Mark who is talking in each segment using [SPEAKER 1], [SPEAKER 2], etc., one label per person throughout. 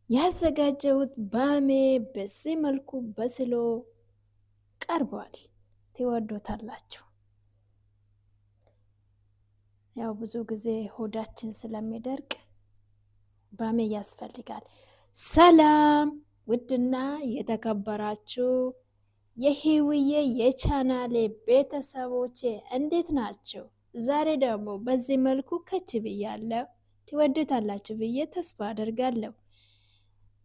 [SPEAKER 1] ያዘጋጀሁት ባሜ በዚህ መልኩ በስሎ ቀርቧል። ትወዶታላችሁ። ያው ብዙ ጊዜ ሆዳችን ስለሚደርቅ ባሜ ያስፈልጋል። ሰላም ውድና የተከበራችሁ የህይወዬ የቻናሌ ቤተሰቦቼ እንዴት ናቸው? ዛሬ ደግሞ በዚህ መልኩ ከች ብያለሁ። ትወዱታላችሁ ብዬ ተስፋ አደርጋለሁ።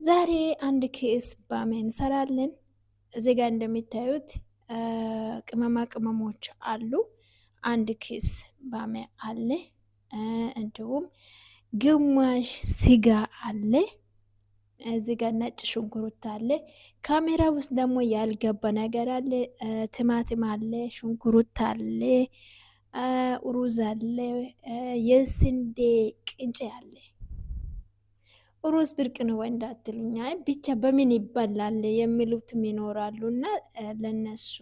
[SPEAKER 1] ዛሬ አንድ ኬስ ባሜ እንሰራለን። እዚህ ጋር እንደሚታዩት ቅመማ ቅመሞች አሉ። አንድ ኬስ ባሜ አለ። እንዲሁም ግማሽ ስጋ አለ። እዚህ ጋር ነጭ ሽንኩርት አለ። ካሜራ ውስጥ ደግሞ ያልገባ ነገር አለ። ቲማቲም አለ፣ ሽንኩርት አለ፣ ሩዝ አለ፣ የስንዴ ቅንጬ አለ። ሩዝ ብርቅ ነው ወይ እንዳትሉኝ፣ ብቻ በምን ይበላል የሚሉትም ይኖራሉ እና ለነሱ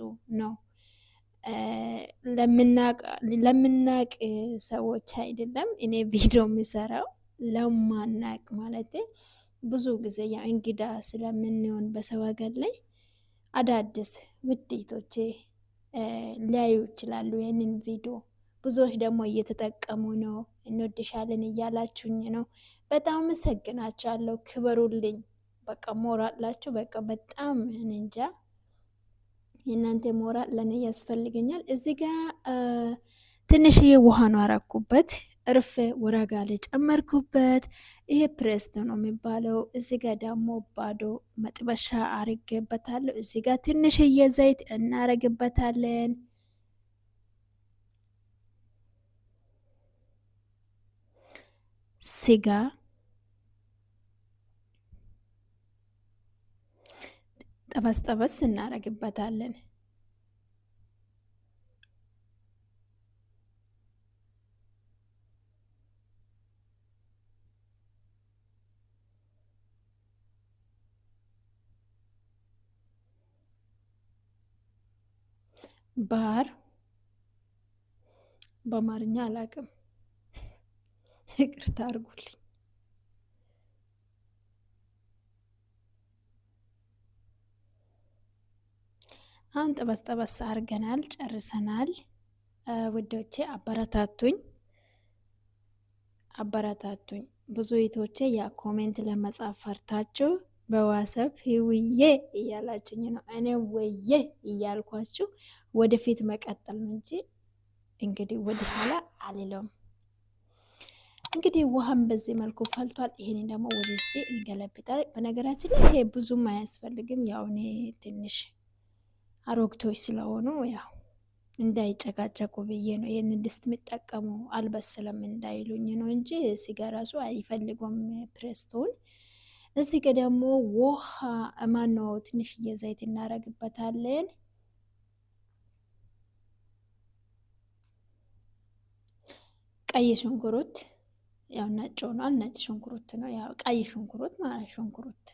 [SPEAKER 1] ነው። ለምናቅ ሰዎች አይደለም እኔ ቪዲዮ የሚሰራው ለማናቅ ማለት ብዙ ጊዜ ያው እንግዳ ስለምንሆን በሰው ሀገር ላይ አዳዲስ ውዴቶቼ ሊያዩ ይችላሉ ይህንን ቪዲዮ። ብዙዎች ደግሞ እየተጠቀሙ ነው፣ እንወድሻለን እያላችሁኝ ነው። በጣም አመሰግናችኋለሁ፣ ክበሩልኝ። በቃ ሞራላችሁ በቃ በጣም እንጃ፣ የእናንተ ሞራል ለእኔ ያስፈልገኛል። እዚህ ጋር ትንሽዬ ውሃ ነው አረኩበት፣ እርፍ ወረጋ ላይ ጨመርኩበት። ይሄ ፕሬስት ነው የሚባለው። እዚህ ጋር ደግሞ ባዶ መጥበሻ አርጌበታለሁ። እዚህ ጋር ትንሽዬ ዘይት እናረግበታለን። ስጋ ጠበስ ጠበስ እናረግበታለን። ባር በአማርኛ አላቅም፣ ይቅርታ አርጉልኝ። አሁን ጠበስ ጠበስ አርገናል፣ ጨርሰናል። ውዶቼ አበረታቱኝ፣ አበረታቱኝ። ብዙ እህቶቼ ያ ኮሜንት ለመጻፍ ፈርታችሁ በዋትስአፕ ህይወዬ እያላችኝ ነው። እኔ ወዬ እያልኳችሁ ወደፊት መቀጠል ነው እንጂ እንግዲህ ወደ ኋላ አልለውም። እንግዲህ ውሃም በዚህ መልኩ ፈልቷል። ይሄንን ደግሞ ወደዚህ እንገለብጣለን። በነገራችን ላይ ይሄ ብዙም አያስፈልግም። ያው እኔ ትንሽ አሮግቶች ስለሆኑ ያው እንዳይጨቃጨቁ ብዬ ነው ይህንን ድስት የምጠቀሙ፣ አልበስለም እንዳይሉኝ ነው እንጂ ስጋ ራሱ አይፈልጉም ፕሬስቶን። እዚህ ጋ ደግሞ ውሃ ማነው ትንሽዬ ዘይት እናረግበታለን። ቀይ ሽንኩርት ያው ነጭ ሆኗል፣ ነጭ ሽንኩርት ነው ያው ቀይ ሽንኩርት ማለት ሽንኩርት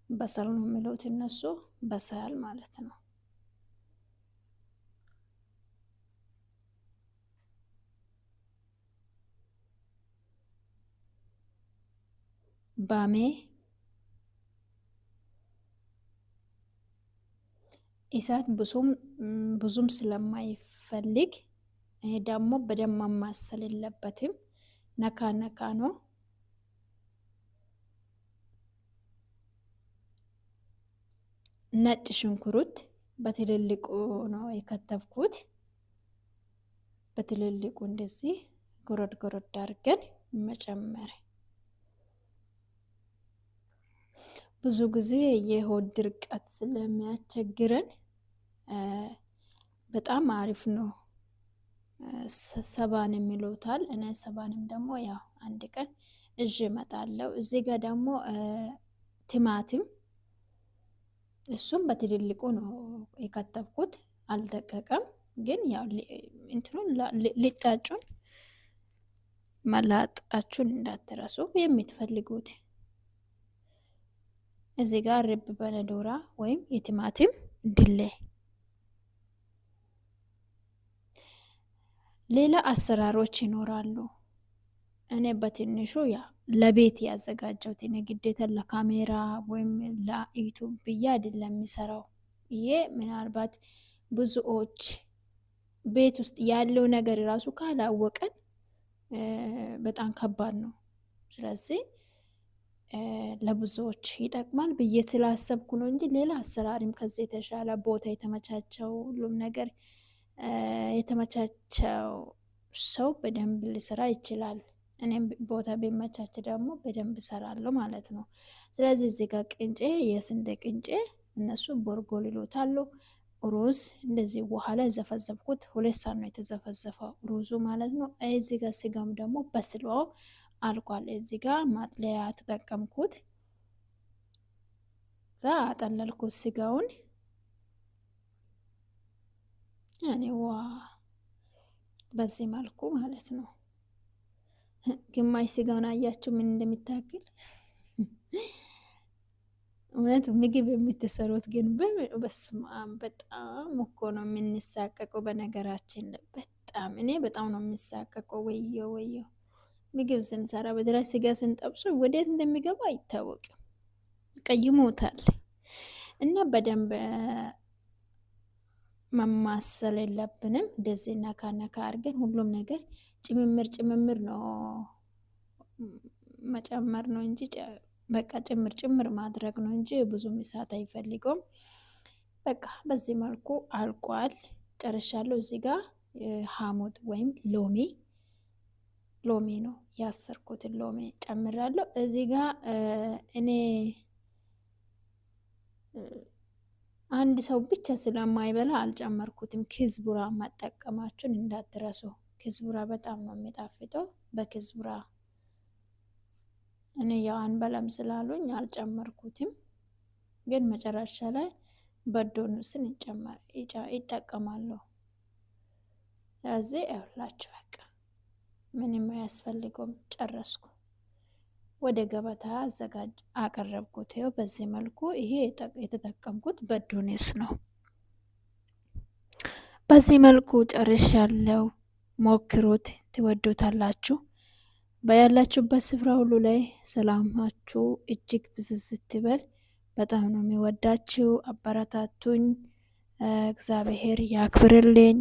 [SPEAKER 1] በሰል ነው የሚሉት እነሱ፣ በሰል ማለት ነው። ባሜ እሳት ብዙም ስለማይፈልግ ይሄ ደግሞ በደንብ ማማሰል የለበትም። ነካ ነካ ነው። ነጭ ሽንኩርት በትልልቁ ነው የከተፍኩት። በትልልቁ እንደዚህ ጎረድ ጎረድ አድርገን መጨመር። ብዙ ጊዜ የሆድ ድርቀት ስለሚያስቸግረን በጣም አሪፍ ነው። ሰባን የሚሉታል፣ እኔ ሰባንም ደግሞ ያው አንድ ቀን እዥ እመጣለሁ። እዚህ ጋር ደግሞ ቲማቲም እሱም በትልልቁ ነው የከተፍኩት፣ አልደቀቀም። ግን ያው እንትኑን ሊጣጩን መላጣችሁን እንዳትረሱ የምትፈልጉት። እዚህ ጋር ርብ በነዶራ ወይም የቲማቲም ድሌ። ሌላ አሰራሮች ይኖራሉ። እኔ በትንሹ ያ ለቤት ያዘጋጀሁት እኔ ግዴታ ለካሜራ ወይም ለዩቱብ ብዬ አይደለም የሚሰራው። ይሄ ምናልባት ብዙዎች ቤት ውስጥ ያለው ነገር ራሱ ካላወቀን በጣም ከባድ ነው። ስለዚህ ለብዙዎች ይጠቅማል ብዬ ስላሰብኩ ነው እንጂ ሌላ አሰራርም ከዚህ የተሻለ ቦታ የተመቻቸው ሁሉም ነገር የተመቻቸው ሰው በደንብ ሊሰራ ይችላል። እኔም ቦታ ቢመቻች ደግሞ በደንብ እሰራለሁ ማለት ነው። ስለዚህ እዚህ ጋር ቅንጬ የስንዴ ቅንጬ እነሱ ቦርጎል ይሉታሉ። ሩዝ እንደዚህ ውሃ ላይ ዘፈዘፍኩት። 2 ሰዓት ነው የተዘፈዘፈው ሩዙ ማለት ነው። እዚህ ጋር ስጋም ደግሞ በስሎ አልቋል። እዚህ ጋር ማጥለያ ተጠቀምኩት። እዛ አጠለልኩት ስጋውን ያኔ በዚህ መልኩ ማለት ነው። ግማሽ ስጋውን አያችሁ ምን እንደሚታክል። እውነት ምግብ የምትሰሩት ግን በስመ አብ በጣም እኮ ነው የምንሳቀቀው። በነገራችን ላይ በጣም እኔ በጣም ነው የምሳቀቀው። ወየው ወየው ምግብ ስንሰራ በተለይ ስጋ ስንጠብሶ ወዴት እንደሚገባ አይታወቅም። ቀይሞታል እና በደንብ መማሰል የለብንም። እንደዚህ ነካ ነካ አድርገን ሁሉም ነገር ጭምምር ነው መጨመር ነው እንጂ በቃ ጭምር ማድረግ ነው እንጂ ብዙ እሳት አይፈልገውም። በቃ በዚህ መልኩ አልቋል፣ ጨርሻለሁ። እዚህ ጋር ሐሞት ወይም ሎሚ ነው ያሰርኩትን ሎሚ ጨምራለሁ። እዚህ ጋር እኔ አንድ ሰው ብቻ ስለማይበላ አልጨመርኩትም። ክዝቡራ መጠቀማችሁን እንዳትረሱ። ክዝቡራ በጣም ነው የሚጣፍጠው። በክዝቡራ እኔ ያው አንበላም ስላሉኝ አልጨመርኩትም፣ ግን መጨረሻ ላይ በዶኑስን ይጠቀማለሁ። ስለዚህ ያውላችሁ በቃ ምንም አያስፈልገውም። ጨረስኩ። ወደ ገበታ አቀረብኩት። ይኸው በዚህ መልኩ ይሄ የተጠቀምኩት በዶኔስ ነው። በዚህ መልኩ ጨርሻለሁ። ሞክሩት፣ ትወዱታላችሁ። በያላችሁበት ስፍራ ሁሉ ላይ ሰላማችሁ እጅግ ብዝዝት ይበል። በጣም ነው የሚወዳችሁ። አበረታቱኝ። እግዚአብሔር ያክብርልኝ።